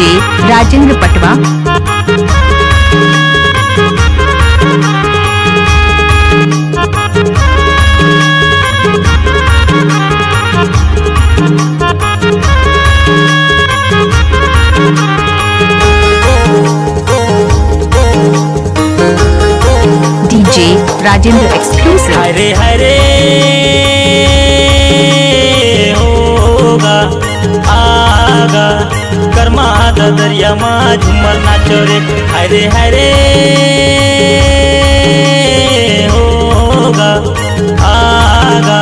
DJ Rajendra Patwa. DJ Rajendra exclusive. हरे हरे होगा आगा कर्मा दरिया मा झूमर नाचो रे। हरे हरे होगा आगा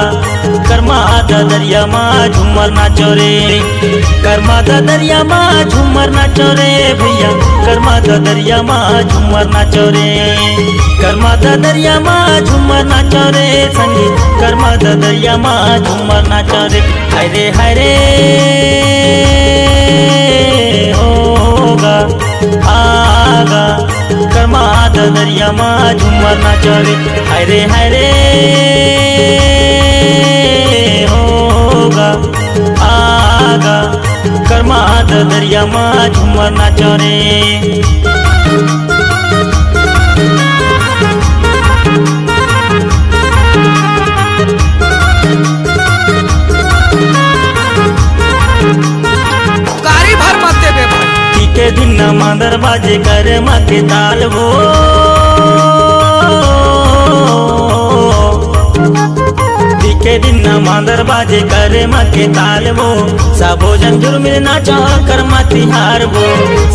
कर्मा दरिया मा झूमर नाचो रे। कर्मा दरिया मा झूमर नाचो रे भैया, कर्मा दरिया मा झूमर नाचो रे। कर्मा दरिया मा झूमर नाचो रे संगीत, कर्मा दरिया मा झूमर नाचो रे। हरे हरे होगा आगा कर्मा दरिया मा झूमर नाचो रे। हरे हरे होगा आगा कर्मा दरिया मा झूमर नाचो रे। के दिन मांदर बाजे कर मके ताल वो, के दिन मांदर बाजे कर मके ताल वो। सबो जन झूमिल नाचो कर्मा तिहार वो,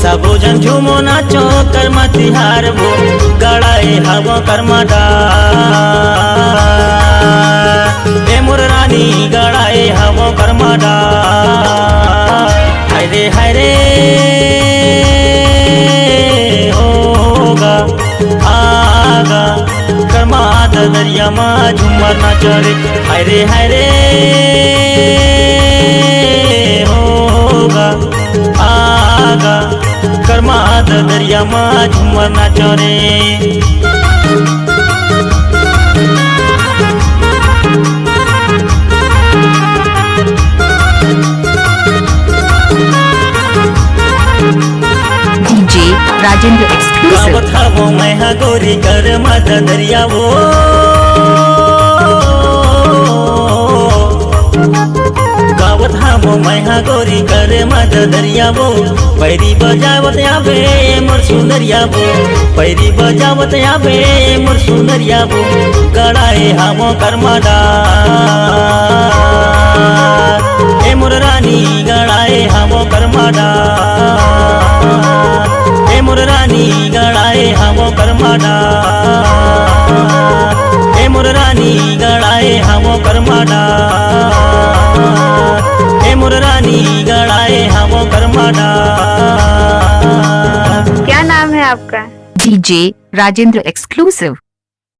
सबो जन झूमो नाचो कर्मा तिहार वो। गड़ाए हवो कर्मा डार ए मोर रानी, गड़ाए हवो कर्मा डार। हरे हरे होगा आगा कर्मा दरिया मा झूमर नाचो रे। हरे हरे होगा आगा कर्मा दरिया मा झूमर नाचो रे। DJ Rajendra exclusive. गावत हवो मैं गोरी कर मद दरिया वो, गावत हवो मैं गोरी कर मद दरिया वो। पैरी बजावत आवे मोर सुंदरिया वो, पैरी बजावत आवे मोर सुंदरिया वो। गड़ाए हवो कर्मा डार ए मोर रानी, गड़ाए हवो कर्मा डार ए मोर रानी, गड़ाए हवो कर्मा डार ए मोर रानी, गड़ाए हवो कर्मा डार ए मोर रानी, गड़ाए हवो कर्मा डार। क्या नाम है आपका? DJ Rajendra exclusive.